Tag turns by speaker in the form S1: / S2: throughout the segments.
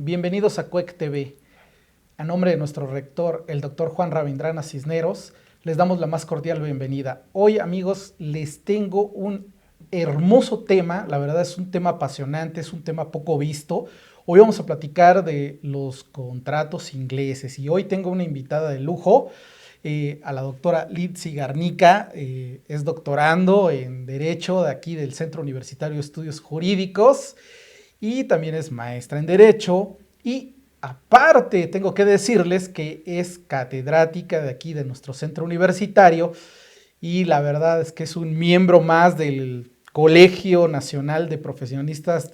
S1: Bienvenidos a CUEC TV. A nombre de nuestro rector, el doctor Juan Ravindrana Cisneros, les damos la más cordial bienvenida. Hoy, amigos, les tengo un hermoso tema. La verdad es un tema apasionante, es un tema poco visto. Hoy vamos a platicar de los contratos ingleses y hoy tengo una invitada de lujo, a la doctora Litzy Garnica. Es doctorando en Derecho de aquí del Centro Universitario de Estudios Jurídicos y también es maestra en Derecho y aparte tengo que decirles que es catedrática de aquí de nuestro centro universitario y la verdad es que es un miembro más del Colegio Nacional de Profesionistas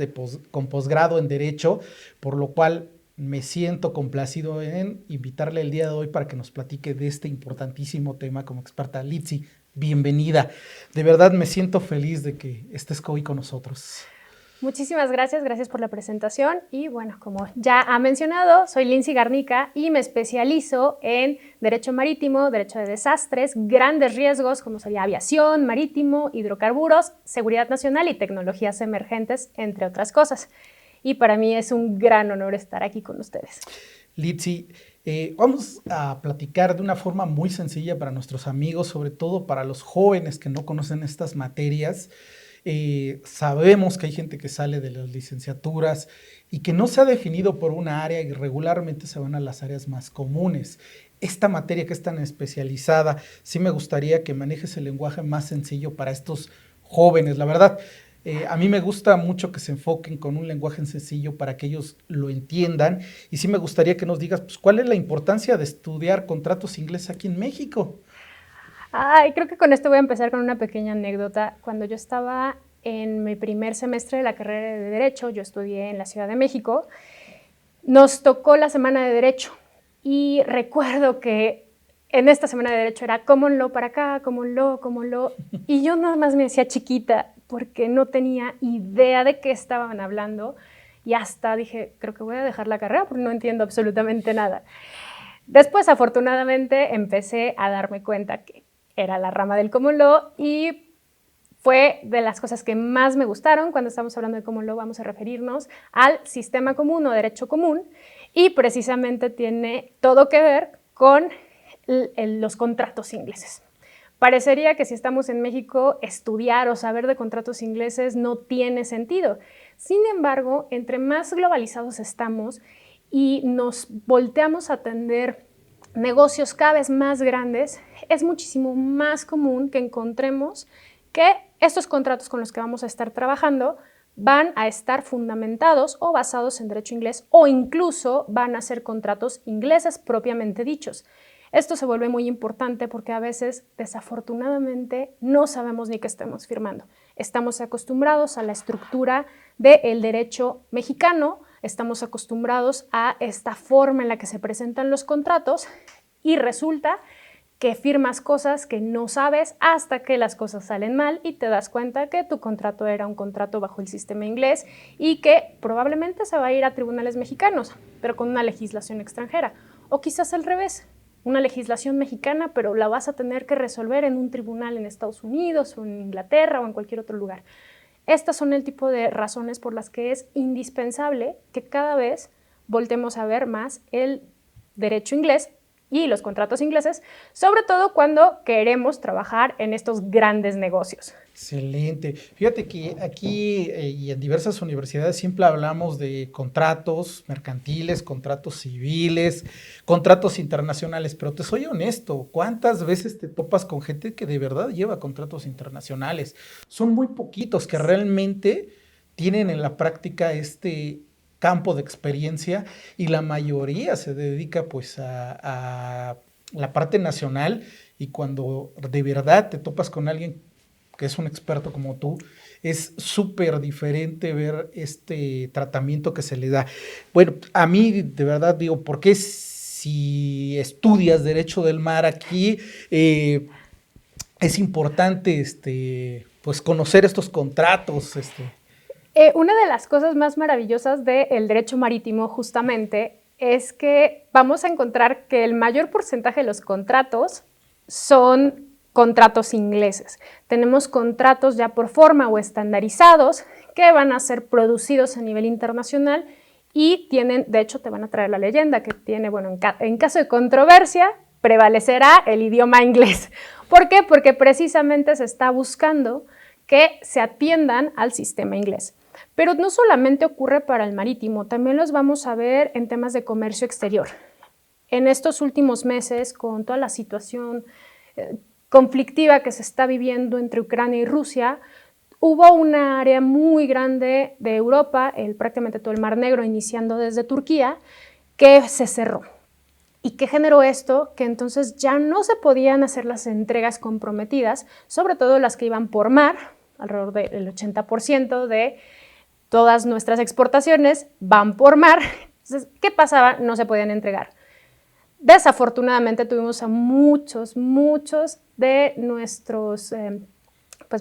S1: con posgrado en Derecho, por lo cual me siento complacido en invitarle el día de hoy para que nos platique de este importantísimo tema como experta. Litzy, bienvenida. De verdad me siento feliz de que estés hoy con nosotros.
S2: Muchísimas gracias, gracias por la presentación y bueno, como ya ha mencionado, soy Litzy Garnica y me especializo en Derecho Marítimo, Derecho de Desastres, grandes riesgos como sería aviación, marítimo, hidrocarburos, seguridad nacional y tecnologías emergentes, entre otras cosas. Y para mí es un gran honor estar aquí con ustedes.
S1: Litzy, vamos a platicar de una forma muy sencilla para nuestros amigos, sobre todo para los jóvenes que no conocen estas materias. Sabemos que hay gente que sale de las licenciaturas y que no se ha definido por una área y regularmente se van a las áreas más comunes. Esta materia que es tan especializada, sí me gustaría que manejes el lenguaje más sencillo para estos jóvenes. La verdad, a mí me gusta mucho que se enfoquen con un lenguaje sencillo para que ellos lo entiendan y sí me gustaría que nos digas pues, cuál es la importancia de estudiar contratos ingleses aquí en México.
S2: Creo que con esto voy a empezar con una pequeña anécdota. Cuando yo estaba en mi primer semestre de la carrera de Derecho, yo estudié en la Ciudad de México, nos tocó la Semana de Derecho y recuerdo que en esta Semana de Derecho era common law para acá, common law, y yo nada más me hacía chiquita porque no tenía idea de qué estaban hablando y hasta dije, creo que voy a dejar la carrera porque no entiendo absolutamente nada. Después, afortunadamente, empecé a darme cuenta que era la rama del common law y fue de las cosas que más me gustaron. Cuando estamos hablando de common law vamos a referirnos al sistema común o derecho común y precisamente tiene todo que ver con los contratos ingleses. Parecería que si estamos en México, estudiar o saber de contratos ingleses no tiene sentido. Sin embargo, entre más globalizados estamos y nos volteamos a atender negocios cada vez más grandes, es muchísimo más común que encontremos que estos contratos con los que vamos a estar trabajando van a estar fundamentados o basados en derecho inglés o incluso van a ser contratos ingleses propiamente dichos. Esto se vuelve muy importante porque a veces, desafortunadamente, no sabemos ni qué estamos firmando. Estamos acostumbrados a la estructura del derecho mexicano, estamos acostumbrados a esta forma en la que se presentan los contratos y resulta que firmas cosas que no sabes hasta que las cosas salen mal y te das cuenta que tu contrato era un contrato bajo el sistema inglés y que probablemente se va a ir a tribunales mexicanos, pero con una legislación extranjera. O quizás al revés, una legislación mexicana, pero la vas a tener que resolver en un tribunal en Estados Unidos o en Inglaterra o en cualquier otro lugar. Estas son el tipo de razones por las que es indispensable que cada vez voltemos a ver más el derecho inglés y los contratos ingleses, sobre todo cuando queremos trabajar en estos grandes negocios.
S1: Excelente. Fíjate que aquí y en diversas universidades siempre hablamos de contratos mercantiles, contratos civiles, contratos internacionales, pero te soy honesto, ¿cuántas veces te topas con gente que de verdad lleva contratos internacionales? Son muy poquitos que realmente tienen en la práctica este campo de experiencia y la mayoría se dedica pues a la parte nacional y cuando de verdad te topas con alguien que es un experto como tú, es súper diferente ver este tratamiento que se le da. Bueno, a mí de verdad digo, ¿por qué si estudias Derecho del Mar aquí es importante pues conocer estos contratos?
S2: Una de las cosas más maravillosas del derecho marítimo justamente es que vamos a encontrar que el mayor porcentaje de los contratos son contratos ingleses. Tenemos contratos ya por forma o estandarizados que van a ser producidos a nivel internacional y tienen, de hecho te van a traer la leyenda que tiene, bueno, en caso de controversia, prevalecerá el idioma inglés. ¿Por qué? Porque precisamente se está buscando que se atiendan al sistema inglés. Pero no solamente ocurre para el marítimo, también los vamos a ver en temas de comercio exterior. En estos últimos meses, con toda la situación conflictiva que se está viviendo entre Ucrania y Rusia, hubo una área muy grande de Europa, prácticamente todo el Mar Negro, iniciando desde Turquía, que se cerró. ¿Y qué generó esto? Que entonces ya no se podían hacer las entregas comprometidas, sobre todo las que iban por mar, alrededor del 80% de todas nuestras exportaciones van por mar. Entonces, ¿qué pasaba? No se podían entregar. Desafortunadamente tuvimos a muchos de nuestros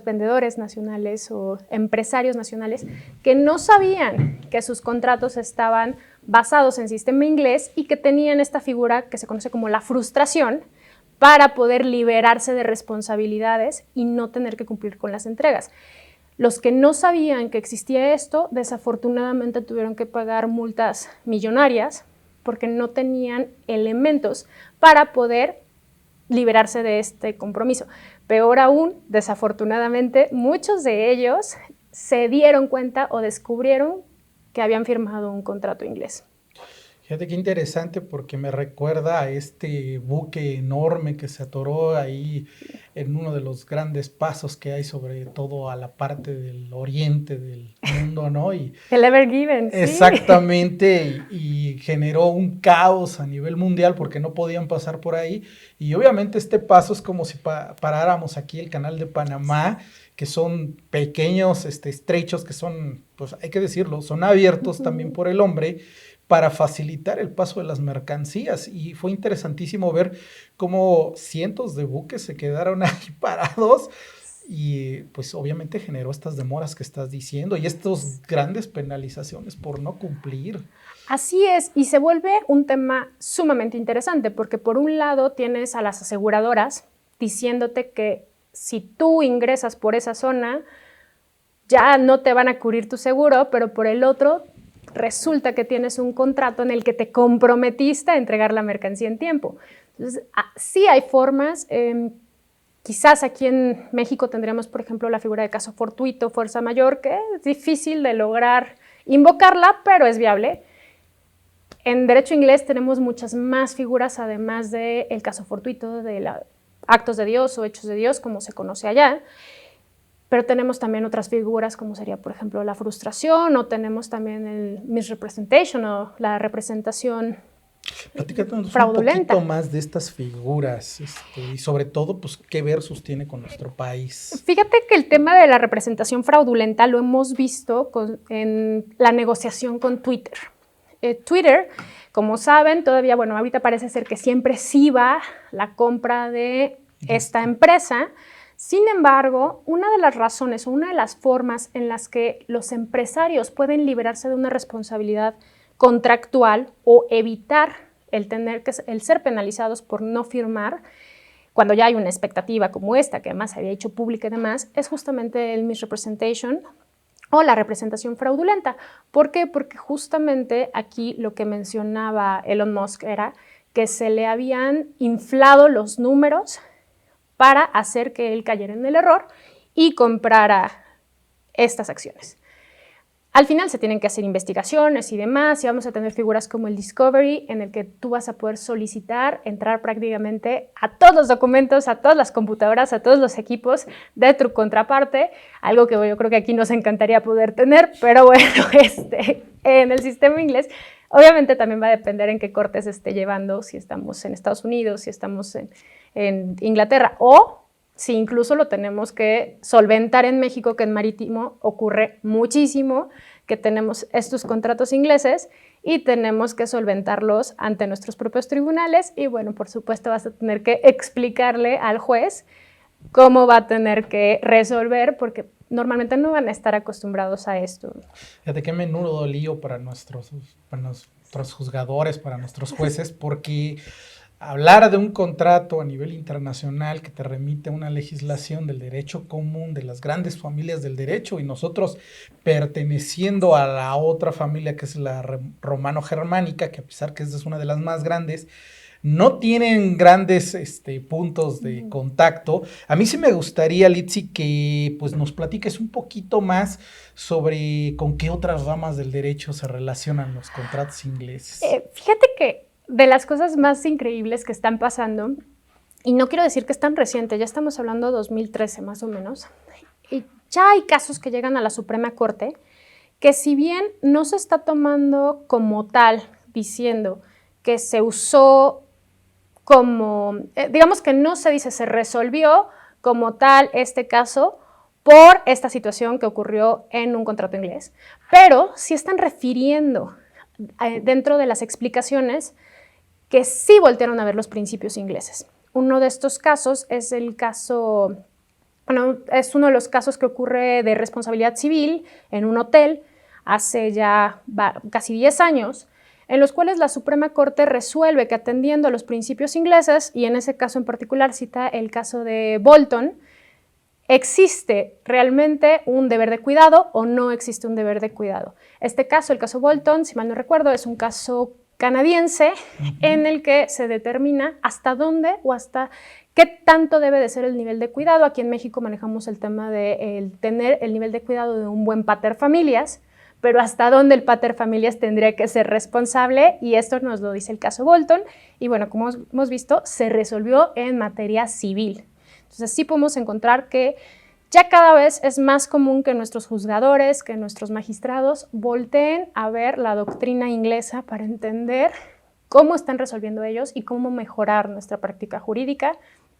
S2: vendedores nacionales o empresarios nacionales que no sabían que sus contratos estaban basados en sistema inglés y que tenían esta figura que se conoce como la frustración para poder liberarse de responsabilidades y no tener que cumplir con las entregas. Los que no sabían que existía esto, desafortunadamente tuvieron que pagar multas millonarias porque no tenían elementos para poder liberarse de este compromiso. Peor aún, desafortunadamente, muchos de ellos se dieron cuenta o descubrieron que habían firmado un contrato inglés.
S1: Fíjate qué interesante porque me recuerda a este buque enorme que se atoró ahí en uno de los grandes pasos que hay sobre todo a la parte del oriente del mundo, ¿no?
S2: El Ever Given,
S1: sí. Exactamente, y generó un caos a nivel mundial porque no podían pasar por ahí. Y obviamente este paso es como si paráramos aquí el canal de Panamá, que son pequeños estrechos que son, pues hay que decirlo, son abiertos también por el hombre, para facilitar el paso de las mercancías. Y fue interesantísimo ver cómo cientos de buques se quedaron ahí parados y pues obviamente generó estas demoras que estás diciendo y estas grandes penalizaciones por no cumplir.
S2: Así es, y se vuelve un tema sumamente interesante porque por un lado tienes a las aseguradoras diciéndote que si tú ingresas por esa zona ya no te van a cubrir tu seguro, pero por el otro resulta que tienes un contrato en el que te comprometiste a entregar la mercancía en tiempo. Entonces, sí hay formas. Quizás aquí en México tendríamos, por ejemplo, la figura de caso fortuito, fuerza mayor, que es difícil de lograr invocarla, pero es viable. En derecho inglés tenemos muchas más figuras, además del caso fortuito, de actos de Dios o hechos de Dios, como se conoce allá. Pero tenemos también otras figuras como sería, por ejemplo, la frustración, o tenemos también el misrepresentation o la representación
S1: Platícanos
S2: fraudulenta.
S1: un poquito más de estas figuras y sobre todo, pues, ¿qué versus tiene con nuestro país?
S2: Fíjate que el tema de la representación fraudulenta lo hemos visto en la negociación con Twitter. Twitter, como saben, todavía, bueno, ahorita parece ser que siempre sí va la compra de esta empresa. Sin embargo, una de las razones o una de las formas en las que los empresarios pueden liberarse de una responsabilidad contractual o evitar el ser penalizados por no firmar, cuando ya hay una expectativa como esta, que además se había hecho pública y demás, es justamente el misrepresentation o la representación fraudulenta. ¿Por qué? Porque justamente aquí lo que mencionaba Elon Musk era que se le habían inflado los números para hacer que él cayera en el error y comprara estas acciones. Al final se tienen que hacer investigaciones y demás, y vamos a tener figuras como el Discovery, en el que tú vas a poder solicitar entrar prácticamente a todos los documentos, a todas las computadoras, a todos los equipos de tu contraparte, algo que yo creo que aquí nos encantaría poder tener, pero bueno, en el sistema inglés obviamente también va a depender en qué corte se esté llevando, si estamos en Estados Unidos, si estamos en Inglaterra, o si incluso lo tenemos que solventar en México, que en marítimo ocurre muchísimo, que tenemos estos contratos ingleses y tenemos que solventarlos ante nuestros propios tribunales y bueno, por supuesto vas a tener que explicarle al juez cómo va a tener que resolver, porque normalmente no van a estar acostumbrados a esto.
S1: Fíjate qué menudo lío para nuestros juzgadores, para nuestros jueces, porque hablar de un contrato a nivel internacional que te remite a una legislación del derecho común de las grandes familias del derecho y nosotros perteneciendo a la otra familia que es la romano-germánica, que a pesar que es una de las más grandes, no tienen grandes puntos de contacto. A mí sí me gustaría, Litsi, que pues, nos platiques un poquito más sobre con qué otras ramas del derecho se relacionan los contratos ingleses.
S2: Fíjate que de las cosas más increíbles que están pasando, y no quiero decir que es tan reciente, ya estamos hablando de 2013 más o menos, y ya hay casos que llegan a la Suprema Corte que si bien no se está tomando como tal, diciendo que se usó como, digamos que no se dice, se resolvió como tal este caso por esta situación que ocurrió en un contrato inglés, pero sí están refiriendo dentro de las explicaciones que sí voltearon a ver los principios ingleses. Uno de estos casos es el caso, bueno, es uno de los casos que ocurre de responsabilidad civil en un hotel hace ya casi 10 años, en los cuales la Suprema Corte resuelve que atendiendo a los principios ingleses, y en ese caso en particular cita el caso de Bolton, ¿existe realmente un deber de cuidado o no existe un deber de cuidado? Este caso, el caso Bolton, si mal no recuerdo, es un caso canadiense en el que se determina hasta dónde o hasta qué tanto debe de ser el nivel de cuidado. Aquí en México manejamos el tema de tener el nivel de cuidado de un buen paterfamilias, pero hasta dónde el paterfamilias tendría que ser responsable, y esto nos lo dice el caso Bolton, y bueno, como hemos visto, se resolvió en materia civil. Entonces sí podemos encontrar que ya cada vez es más común que nuestros juzgadores, que nuestros magistrados volteen a ver la doctrina inglesa para entender cómo están resolviendo ellos y cómo mejorar nuestra práctica jurídica.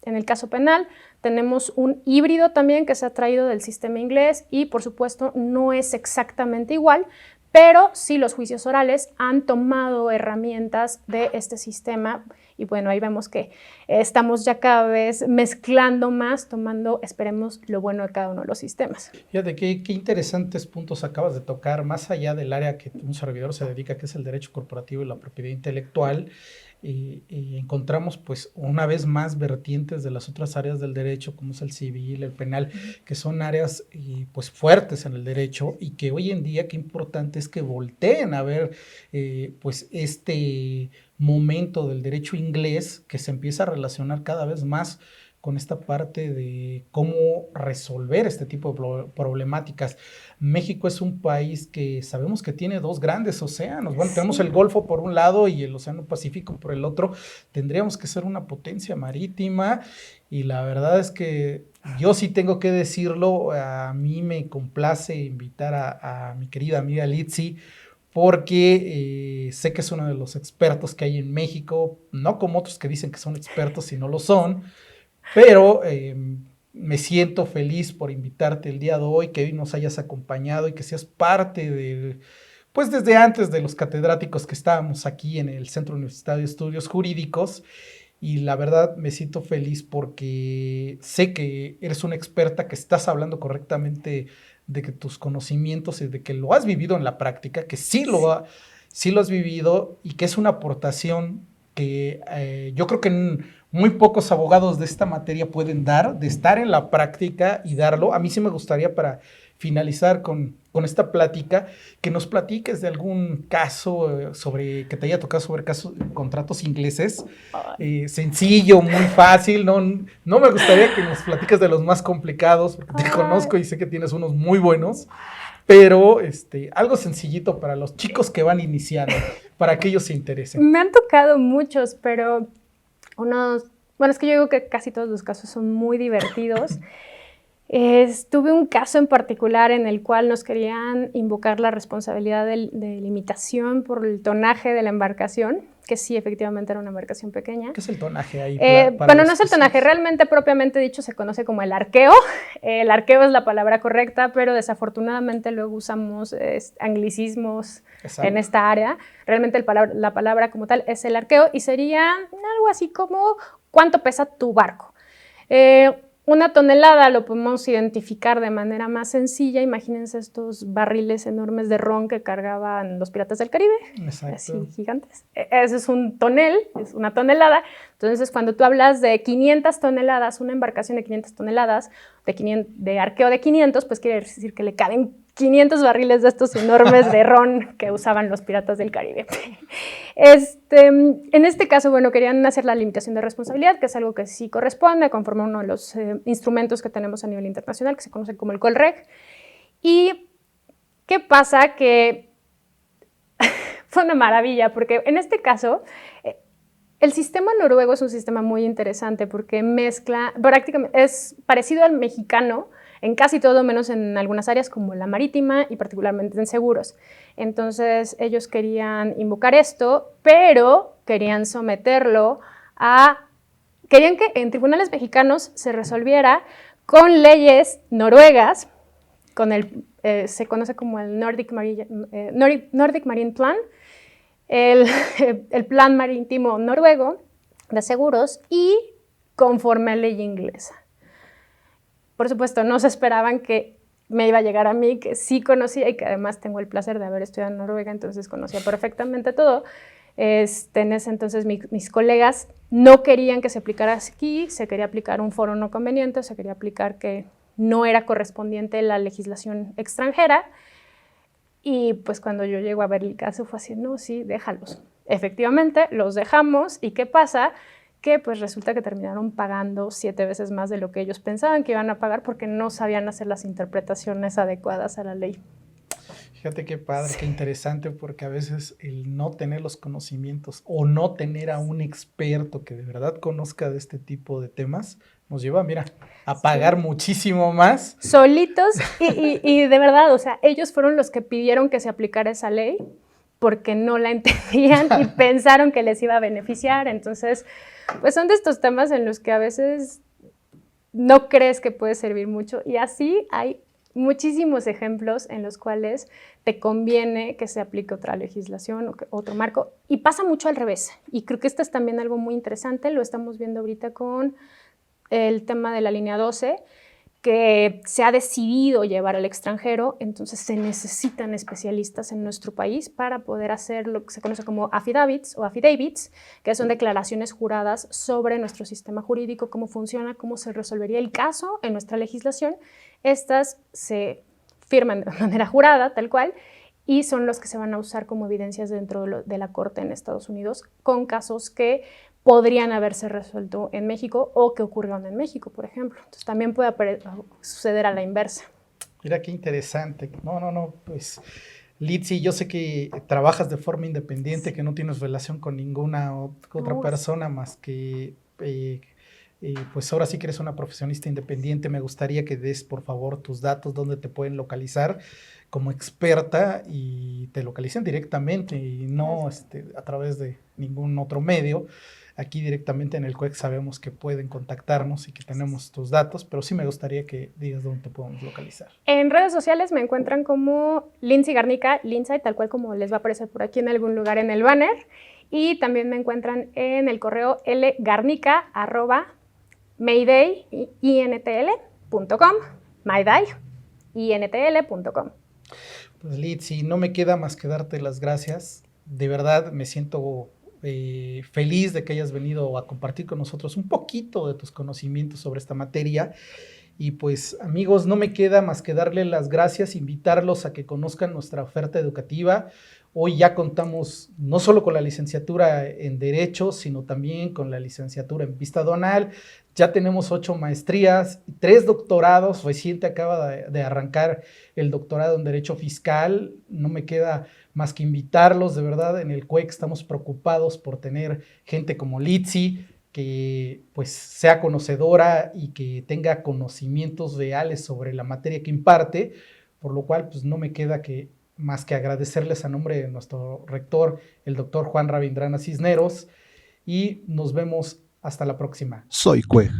S2: En el caso penal tenemos un híbrido también que se ha traído del sistema inglés y por supuesto no es exactamente igual, pero sí los juicios orales han tomado herramientas de este sistema y bueno, ahí vemos que estamos ya cada vez mezclando más, tomando, esperemos, lo bueno de cada uno de los sistemas.
S1: Fíjate qué interesantes puntos acabas de tocar, más allá del área que un servidor se dedica, que es el derecho corporativo y la propiedad intelectual. Encontramos pues una vez más vertientes de las otras áreas del derecho como es el civil, el penal, que son áreas pues fuertes en el derecho y que hoy en día qué importante es que volteen a ver pues este momento del derecho inglés que se empieza a relacionar cada vez más con esta parte de cómo resolver este tipo de problemáticas. México es un país que sabemos que tiene dos grandes océanos. Bueno, sí, tenemos el Golfo por un lado y el Océano Pacífico por el otro. Tendríamos que ser una potencia marítima y la verdad es que yo sí tengo que decirlo, a mí me complace invitar a mi querida amiga Litsi, porque sé que es uno de los expertos que hay en México, no como otros que dicen que son expertos y no lo son, pero me siento feliz por invitarte el día de hoy, que hoy nos hayas acompañado y que seas parte de, pues desde antes de los catedráticos que estábamos aquí en el Centro Universitario de Estudios Jurídicos. Y la verdad me siento feliz porque sé que eres una experta, que estás hablando correctamente de que tus conocimientos y de que lo has vivido en la práctica, que sí lo has vivido y que es una aportación que yo creo que muy pocos abogados de esta materia pueden dar, de estar en la práctica y darlo. A mí sí me gustaría, para finalizar con esta plática, que nos platiques de algún caso sobre que te haya tocado sobre contratos ingleses, sencillo, muy fácil. No me gustaría que nos platiques de los más complicados, porque te conozco y sé que tienes unos muy buenos, pero algo sencillito para los chicos que van iniciando, para que ellos se interesen.
S2: Me han tocado muchos, pero bueno, es que yo digo que casi todos los casos son muy divertidos. Tuve un caso en particular en el cual nos querían invocar la responsabilidad de limitación por el tonaje de la embarcación, que sí, efectivamente era una embarcación pequeña.
S1: ¿Qué es el tonaje ahí?
S2: Bueno, no es el tonaje, realmente propiamente dicho se conoce como el arqueo. El arqueo es la palabra correcta, pero desafortunadamente luego usamos anglicismos. Exacto. En esta área. Realmente la palabra como tal es el arqueo y sería algo así como ¿cuánto pesa tu barco? Una tonelada lo podemos identificar de manera más sencilla. Imagínense estos barriles enormes de ron que cargaban los piratas del Caribe.
S1: Exacto.
S2: Así gigantes. Ese es un tonel, es una tonelada. Entonces, cuando tú hablas de 500 toneladas, una embarcación de 500 toneladas, de arqueo de 500, pues quiere decir que le caben 500 barriles de estos enormes de ron que usaban los piratas del Caribe. En este caso, bueno, querían hacer la limitación de responsabilidad, que es algo que sí corresponde conforme a uno de los instrumentos que tenemos a nivel internacional, que se conoce como el COLREG. ¿Y qué pasa? Que fue una maravilla, porque en este caso, el sistema noruego es un sistema muy interesante porque mezcla, prácticamente es parecido al mexicano, en casi todo, menos en algunas áreas como la marítima y particularmente en seguros. Entonces, ellos querían invocar esto, pero querían someterlo querían que en tribunales mexicanos se resolviera con leyes noruegas, se conoce como el Nordic Marine Plan, el plan marítimo noruego de seguros y conforme a ley inglesa. Por supuesto, no se esperaban que me iba a llegar a mí, que sí conocía y que además tengo el placer de haber estudiado en Noruega, entonces conocía perfectamente todo. En ese entonces mis colegas no querían que se aplicara aquí, se quería aplicar un foro no conveniente, se quería aplicar que no era correspondiente la legislación extranjera. Y pues cuando yo llego a ver el caso fue así, no, sí, déjalos. Efectivamente, los dejamos. ¿Y qué pasa? Que pues resulta que terminaron pagando 7 veces más de lo que ellos pensaban que iban a pagar porque no sabían hacer las interpretaciones adecuadas a la ley.
S1: Fíjate qué padre, qué interesante, porque a veces el no tener los conocimientos o no tener a un experto que de verdad conozca de este tipo de temas nos lleva, mira, a pagar muchísimo más.
S2: Solitos y de verdad, o sea, ellos fueron los que pidieron que se aplicara esa ley porque no la entendían y pensaron que les iba a beneficiar. Entonces, pues son de estos temas en los que a veces no crees que puede servir mucho y así hay muchísimos ejemplos en los cuales te conviene que se aplique otra legislación o otro marco y pasa mucho al revés y creo que esto es también algo muy interesante, lo estamos viendo ahorita con el tema de la línea 12 que se ha decidido llevar al extranjero, entonces se necesitan especialistas en nuestro país para poder hacer lo que se conoce como affidavits, que son declaraciones juradas sobre nuestro sistema jurídico, cómo funciona, cómo se resolvería el caso en nuestra legislación. Estas se firman de manera jurada, tal cual, y son los que se van a usar como evidencias dentro de la Corte en Estados Unidos con casos que podrían haberse resuelto en México o que ocurrieron en México, por ejemplo. Entonces también puede suceder a la inversa.
S1: Mira qué interesante. No, pues Litzy, yo sé que trabajas de forma independiente, que no tienes relación con ninguna otra persona más que, pues ahora sí que eres una profesionista independiente. Me gustaría que des, por favor, tus datos, donde te pueden localizar como experta y te localicen directamente y no a través de ningún otro medio. Aquí directamente en el CUEC sabemos que pueden contactarnos y que tenemos tus datos, pero sí me gustaría que digas dónde te podemos localizar.
S2: En redes sociales me encuentran como Lindsay Garnica, Lindsay, tal cual como les va a aparecer por aquí en algún lugar en el banner. Y también me encuentran en el correo lgarnica@mayday.intl.com, mayday.intl.com.
S1: Pues Litzy, no me queda más que darte las gracias. De verdad me siento feliz de que hayas venido a compartir con nosotros un poquito de tus conocimientos sobre esta materia. Y pues amigos, no me queda más que darles las gracias, invitarlos a que conozcan nuestra oferta educativa. Hoy ya contamos no solo con la licenciatura en Derecho, sino también con la licenciatura en Vista Aduanal. Ya tenemos 8 maestrías y 3 doctorados. Reciente acaba de arrancar el doctorado en Derecho Fiscal. No me queda más que invitarlos, de verdad. En el CUEC estamos preocupados por tener gente como Litzy, que pues sea conocedora y que tenga conocimientos reales sobre la materia que imparte, por lo cual pues no me queda más que agradecerles a nombre de nuestro rector, el doctor Juan Ravindrana Cisneros, y nos vemos hasta la próxima.
S3: Soy CUEG.